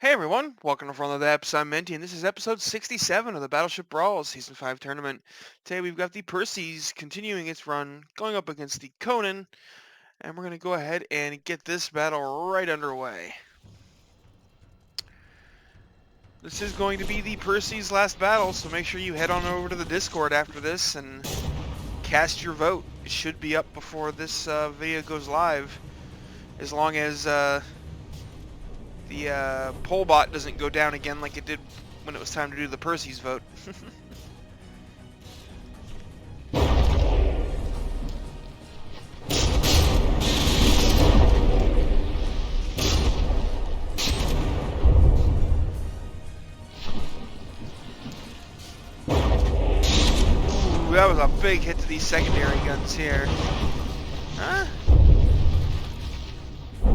Hey everyone, welcome to Front of the Eps. I'm Minty, and this is episode 67 of the Battleship Brawl Season 5 tournament. Today we've got the Percy's continuing its run, going up against the Konin, and we're going to go ahead and get this battle right underway. This is going to be the Percy's last battle, so make sure you head on over to the Discord after this and cast your vote. It should be up before this video goes live, as long as the poll bot doesn't go down again like it did when it was time to do the Percy's vote. Ooh, that was a big hit to these secondary guns here. Huh?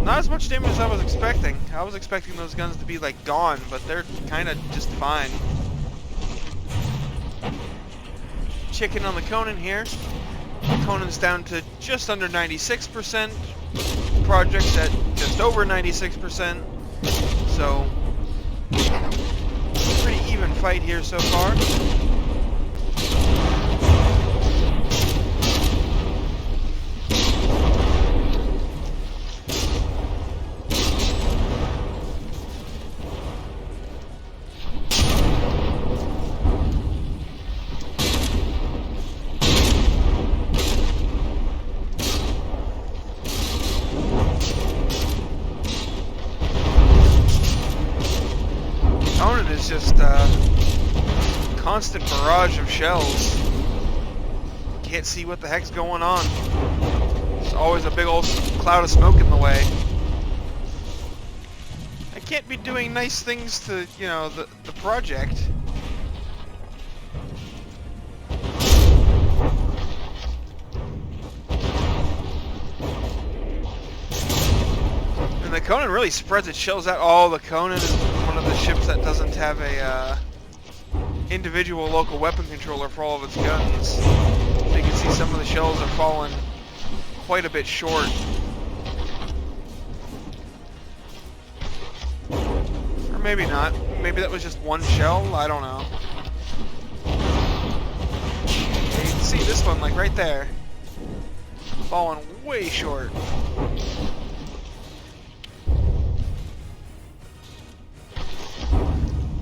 Not as much damage as I was expecting. I was expecting those guns to be like gone, but they're kind of just fine. Chicken on the Konin here. Konin's down to just under 96%. Project's at just over 96%. So, pretty even fight here so far. Konin is just a constant barrage of shells. Can't see what the heck's going on. There's always a big old cloud of smoke in the way. I can't be doing nice things to, you know, the project. And the Konin really spreads its shells out. Oh, the Konin is one of the ships that doesn't have a individual local weapon controller for all of its guns. So you can see some of the shells are falling quite a bit short. Or maybe not. Maybe that was just one shell? I don't know. Yeah, you can see this one, like right there. Falling way short.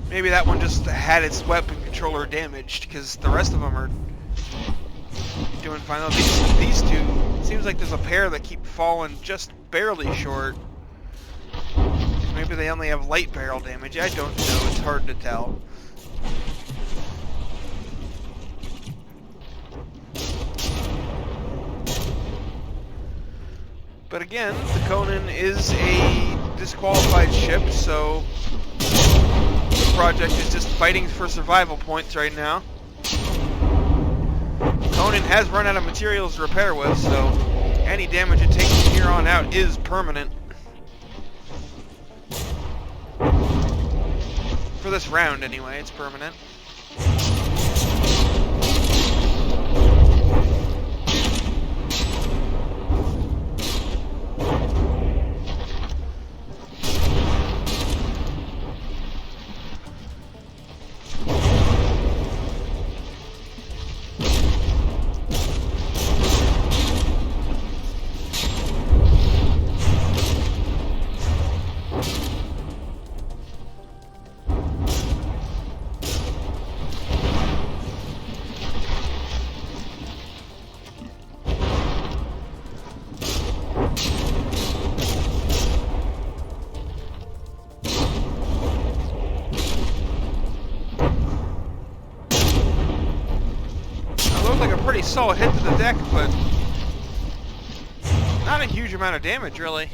Maybe that one just had its weapon controller damaged, because the rest of them are doing fine. Though these two, seems like there's a pair that keep falling just barely short. Maybe they only have light barrel damage. I don't know. It's hard to tell. But again, the Konin is a disqualified ship, so the project is just fighting for survival points right now. Konin has run out of materials to repair with, so any damage it takes from here on out is permanent. For this round, anyway, it's permanent. Like a pretty solid hit to the deck, but not a huge amount of damage, really.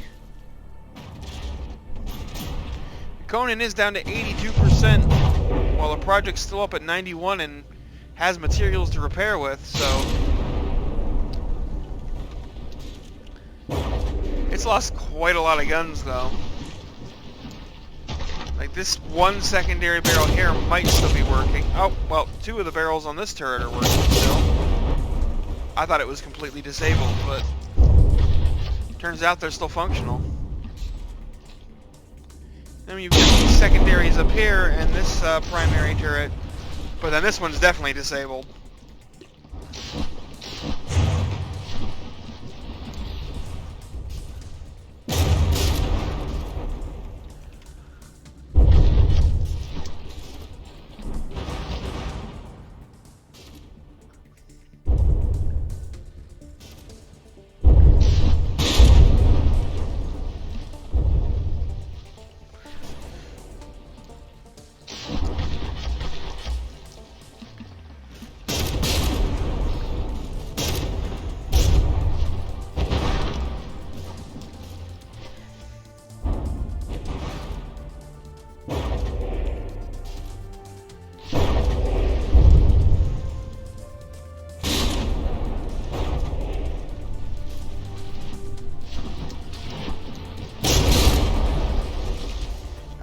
Konin is down to 82%, while the project's still up at 91 and has materials to repair with, so it's lost quite a lot of guns, though. Like, this one secondary barrel here might still be working. Oh, well, two of the barrels on this turret are working still. I thought it was completely disabled, but turns out they're still functional. I mean, you've got these secondaries up here and this primary turret, but then this one's definitely disabled.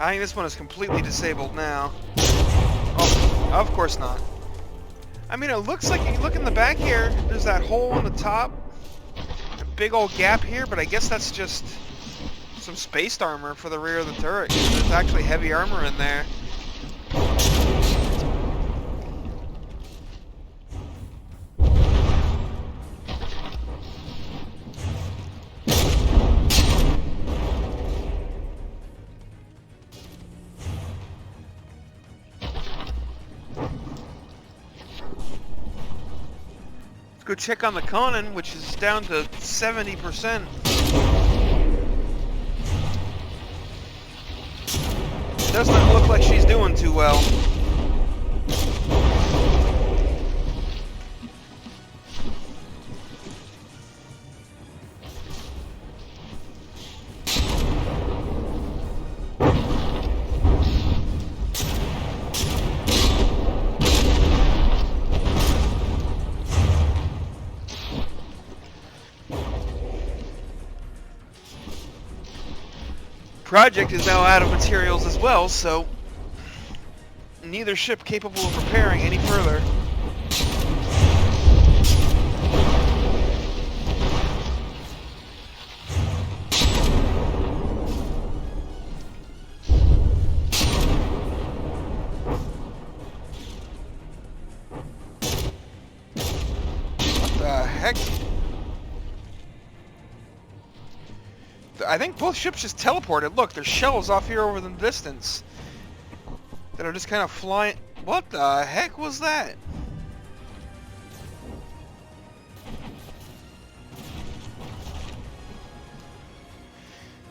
I think this one is completely disabled now. Oh, of course not. I mean, it looks like, if you look in the back here, there's that hole on the top. A big old gap here, but I guess that's just some spaced armor for the rear of the turret. There's actually heavy armor in there. Go check on the Konin, which is down to 70%. Doesn't look like she's doing too well. Project is now out of materials as well, so neither ship capable of repairing any further. What the heck? I think both ships just teleported. Look, there's shells off here over the distance that are just kind of flying. What the heck was that?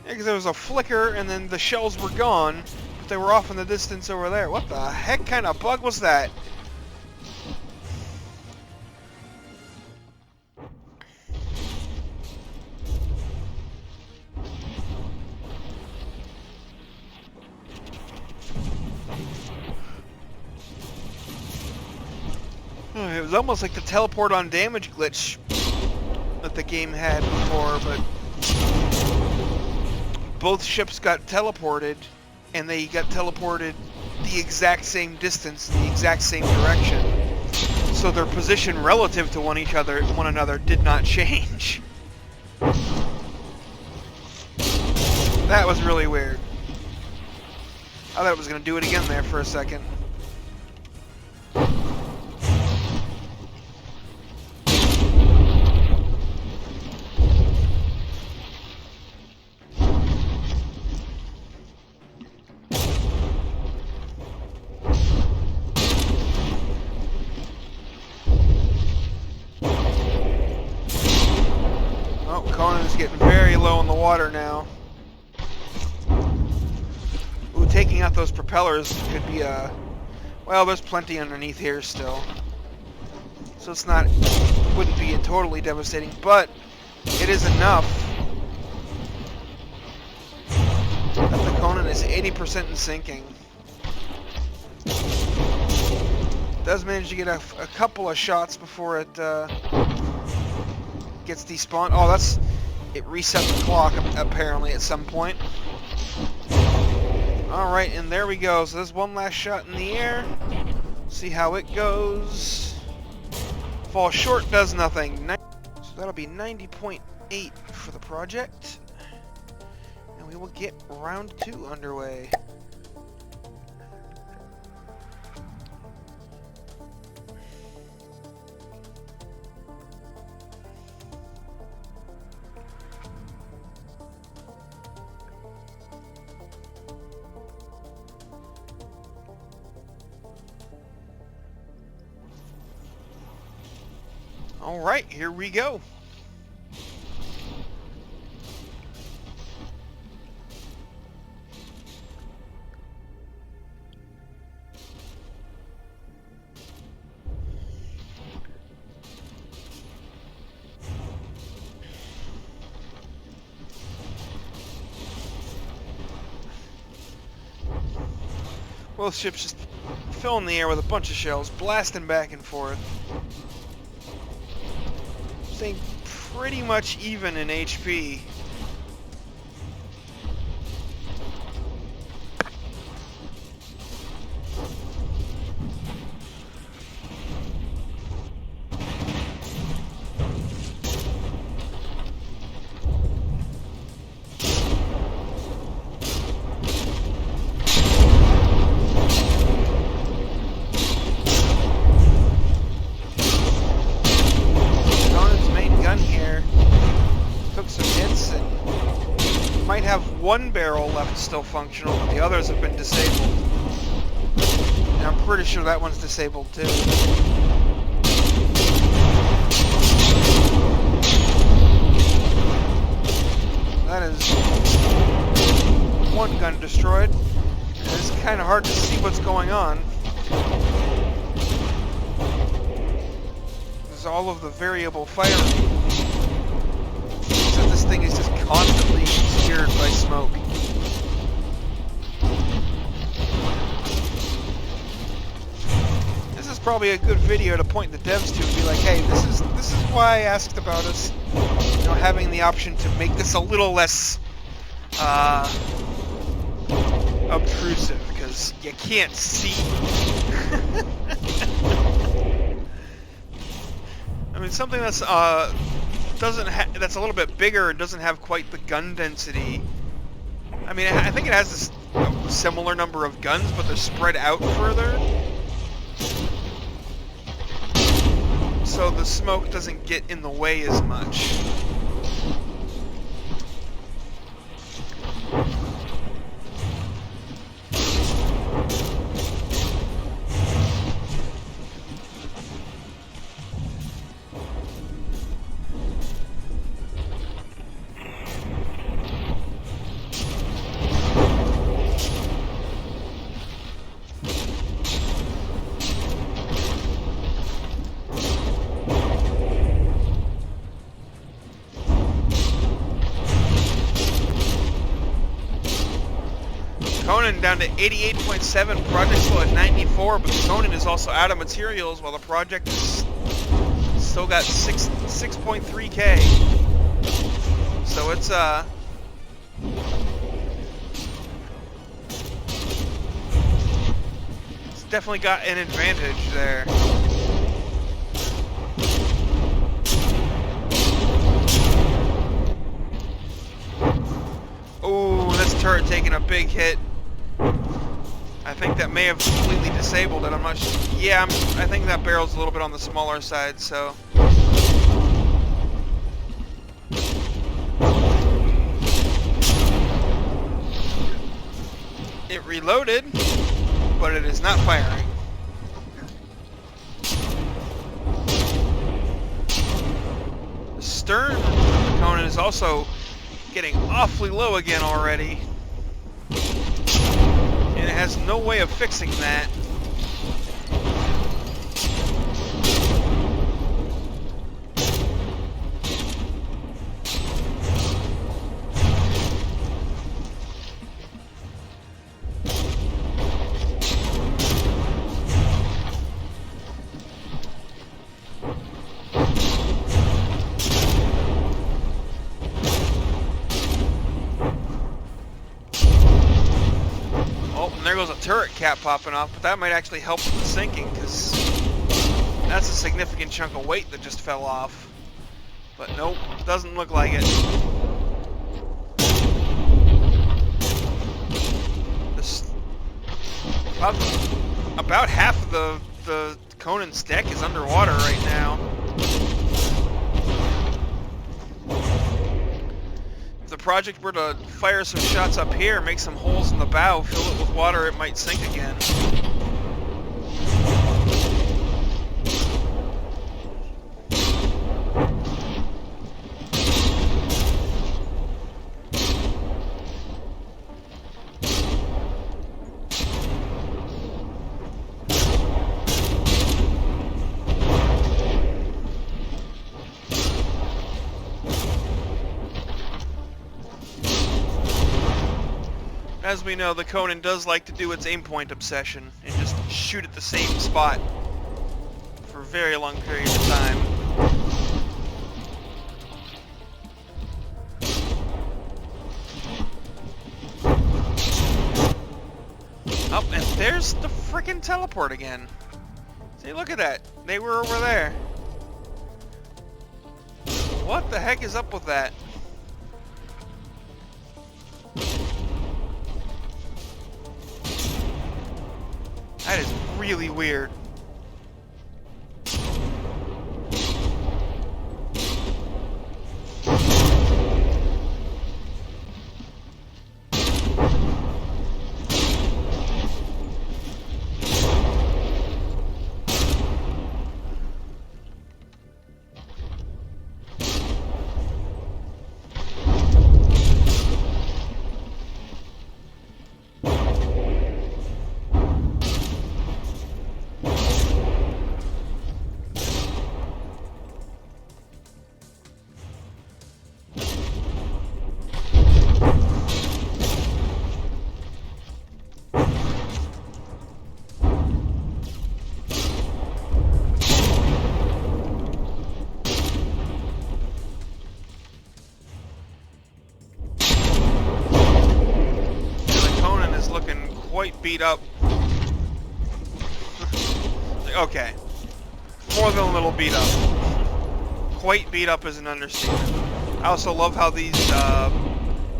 Yeah, because there was a flicker and then the shells were gone, but they were off in the distance over there. What the heck kind of bug was that? It was almost like the teleport on damage glitch that the game had before, but both ships got teleported, and they got teleported the exact same distance in the exact same direction. So their position relative to one another did not change. That was really weird. I thought it was going to do it again there for a second. Konin is getting very low in the water now. Ooh, taking out those propellers could be a... Well, there's plenty underneath here still. So it's not... wouldn't be totally devastating, but it is enough that the Konin is 80% in sinking. Does manage to get a couple of shots before it gets despawned. Oh, that's... It reset the clock, apparently, at some point. Alright, and there we go. So there's one last shot in the air. See how it goes. Fall short does nothing. So that'll be 90.8 for the project. And we will get round 2 underway. Alright, here we go. Both ships just filling the air with a bunch of shells, blasting back and forth. Staying pretty much even in HP. One barrel left still functional, but the others have been disabled. And I'm pretty sure that one's disabled too. That is one gun destroyed. And it's kind of hard to see what's going on. There's all of the variable firing. So this thing is just constantly obscured by smoke. This is probably a good video to point the devs to and be like, hey, this is why I asked about us, you know, having the option to make this a little less obtrusive, because you can't see. I mean, something that's that's a little bit bigger and doesn't have quite the gun density. I mean, I think it has this similar number of guns, but they're spread out further, so the smoke doesn't get in the way as much. Konin down to 88.7, project still at 94, but Konin is also out of materials while the project is still got 6.3k. So it's definitely got an advantage there. Oh, this turret taking a big hit. I think that may have completely disabled it. I'm not sure. Yeah, I think that barrel's a little bit on the smaller side, so. It reloaded, but it is not firing. The stern of the Konin is also getting awfully low again already. And it has no way of fixing that. There goes a turret cap popping off, but that might actually help with the sinking, because that's a significant chunk of weight that just fell off. But nope, doesn't look like it. About half of the Konin's deck is underwater right now. If the project were to fire some shots up here, make some holes in the bow, fill it with water, it might sink again. As we know, the Konin does like to do its aim point obsession and just shoot at the same spot for very long periods of time. Oh, and there's the frickin' teleport again. See, look at that. They were over there. What the heck is up with that? That is really weird. Quite beat up. Okay. More than a little beat up. Quite beat up is an understatement. I also love how these,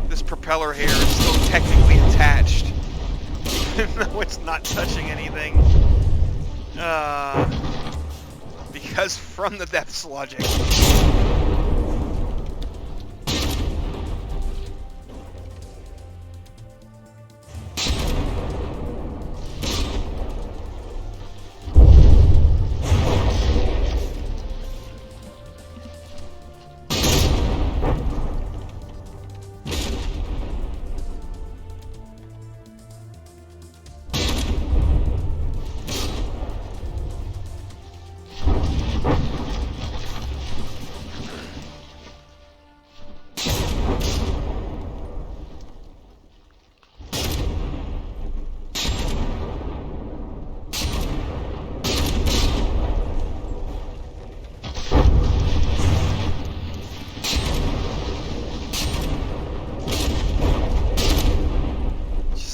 this propeller here is still technically attached. Even though it's not touching anything. Because from the depths logic.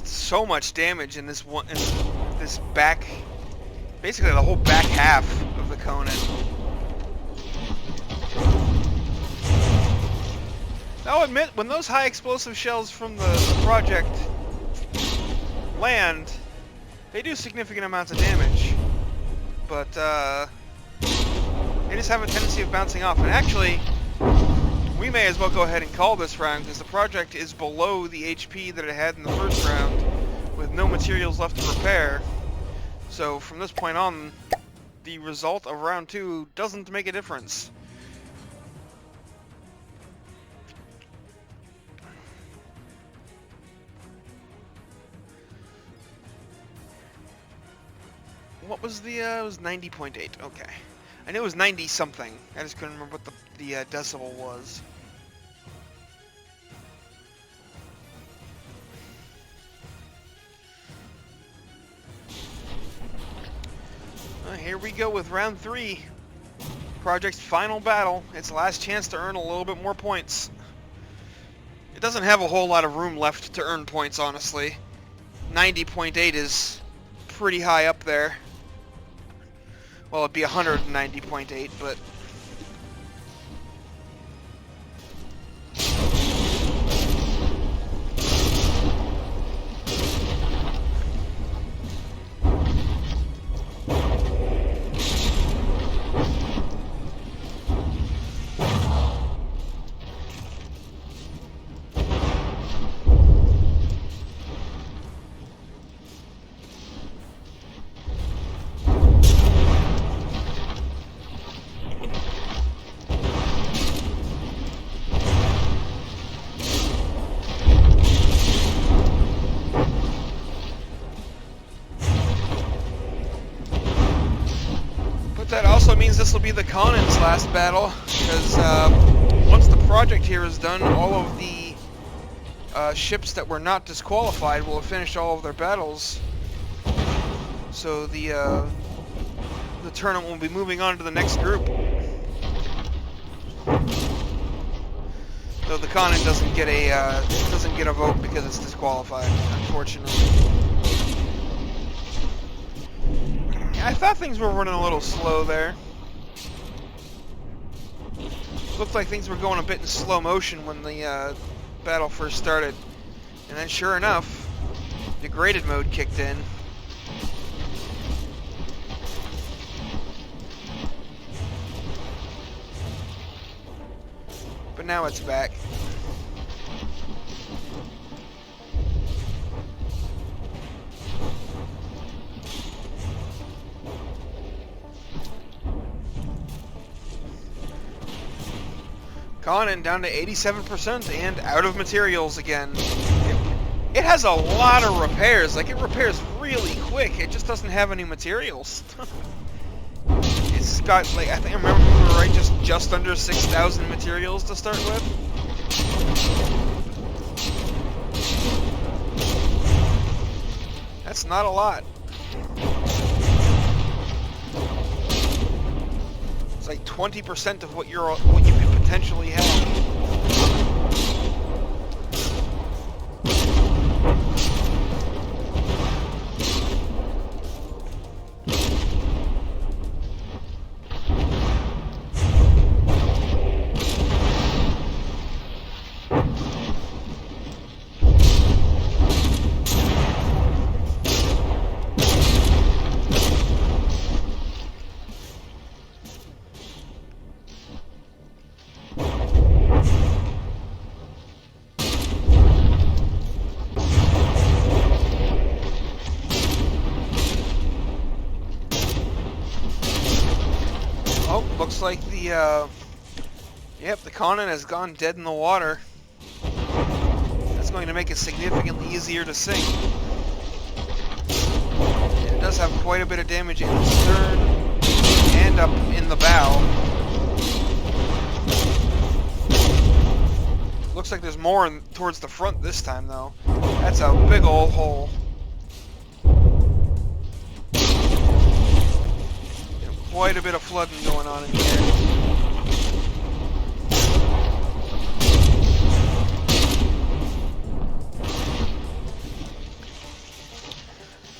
So much damage in this one, in this back, basically the whole back half of the Konin. I'll admit, when those high explosive shells from the project land, they do significant amounts of damage, but they just have a tendency of bouncing off. And actually, we may as well go ahead and call this round, because the project is below the HP that it had in the first round, with no materials left to repair. So from this point on, the result of round 2 doesn't make a difference. What was the, it was 90.8, okay. I knew it was 90 something, I just couldn't remember what the decibel was. Here we go with round 3. Project's final battle. Its last chance to earn a little bit more points. It doesn't have a whole lot of room left to earn points, honestly. 90.8 is pretty high up there. Well, it'd be 190.8, but... it means this will be the Konin's last battle, because once the project here is done, all of the ships that were not disqualified will have finished all of their battles. So the tournament will be moving on to the next group. Though the Konin doesn't get a vote because it's disqualified, unfortunately. I thought things were running a little slow there. Looked like things were going a bit in slow motion when the battle first started. And then sure enough, degraded mode kicked in. But now it's back. Konin down to 87% and out of materials again. It has a lot of repairs. Like, it repairs really quick. It just doesn't have any materials. It's got, like, I think I remember we were right, just under 6,000 materials to start with. That's not a lot. It's like 20% of what you could potentially have. Looks like the Konin has gone dead in the water. That's going to make it significantly easier to sink. It does have quite a bit of damage in the stern and up in the bow. Looks like there's more towards the front this time, though. That's a big old hole. Quite a bit of flooding going on in here.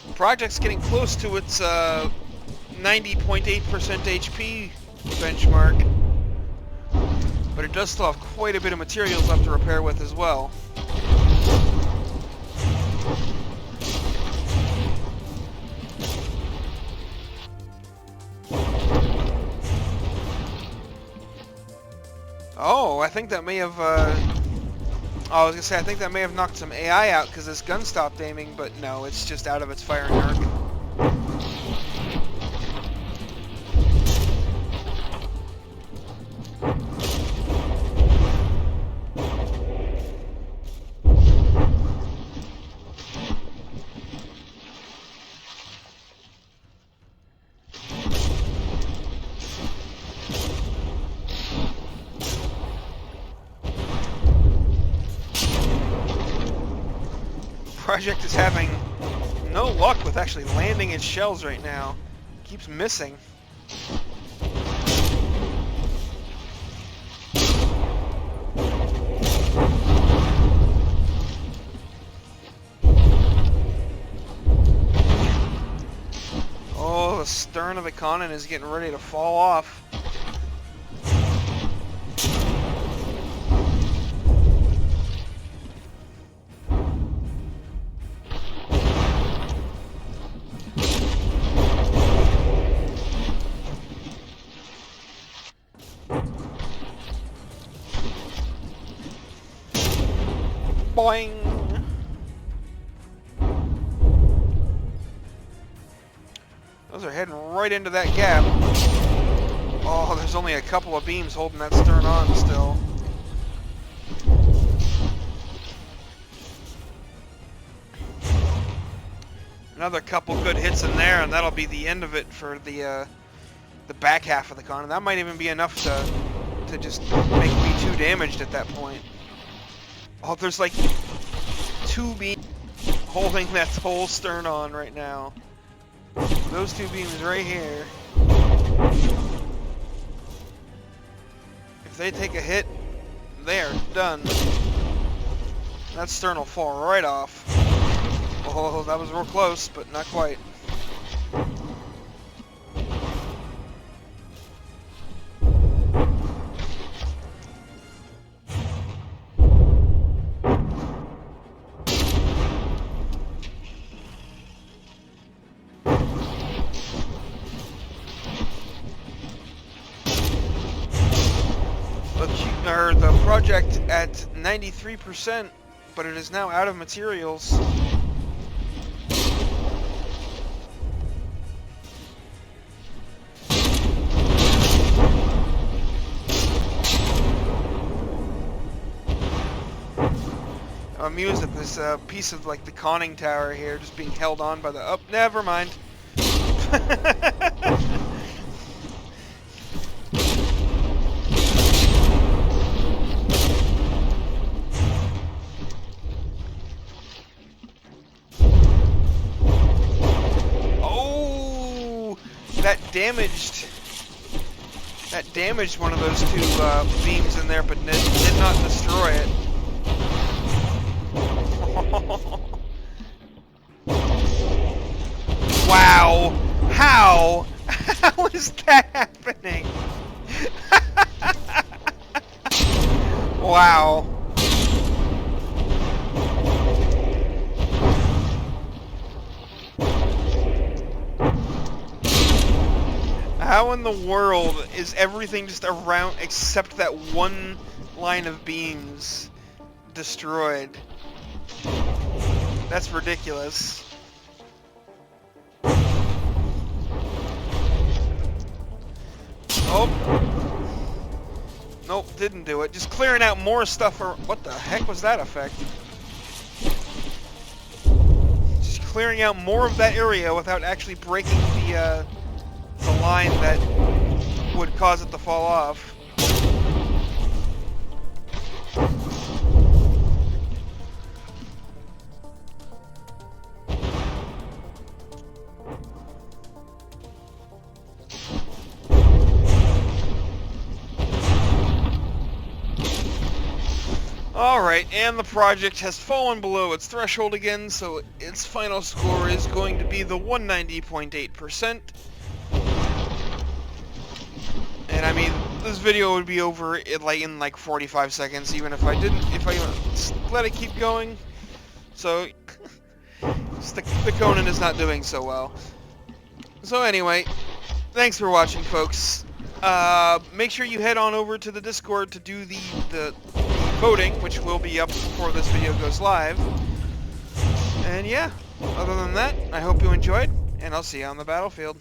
The project's getting close to its 90.8% HP benchmark, but it does still have quite a bit of materials left to repair with as well. Oh, I think that may have, I was gonna say, I think that may have knocked some AI out because this gun stopped aiming, but no, it's just out of its firing arc. Project is having no luck with actually landing its shells right now. Keeps missing. Oh, the stern of the Konin is getting ready to fall off. Boing! Those are heading right into that gap. Oh, there's only a couple of beams holding that stern on still. Another couple good hits in there, and that'll be the end of it for the the back half of the Konin. That might even be enough to just make me 2 damaged at that point. Oh, there's like 2 beams holding that whole stern on right now. Those 2 beams right here. If they take a hit, they are done. That stern will fall right off. Oh, that was real close, but not quite. The project at 93%, but it is now out of materials. I'm amused at this piece of like the conning tower here just being held on by the... Oh, never mind. That damaged one of those 2 beams in there, but did not destroy it. Wow! How is that happening? Wow. How in the world is everything just around except that one line of beams destroyed? That's ridiculous. Oh. Nope, didn't do it. Just clearing out more stuff. What the heck was that effect? Just clearing out more of that area without actually breaking the line that would cause it to fall off. Alright, and the project has fallen below its threshold again, so its final score is going to be the 190.8%. And I mean, this video would be over in like 45 seconds, even if I let it keep going. So, the Konin is not doing so well. So anyway, thanks for watching, folks. Make sure you head on over to the Discord to do the voting, which will be up before this video goes live. And yeah, other than that, I hope you enjoyed, and I'll see you on the battlefield.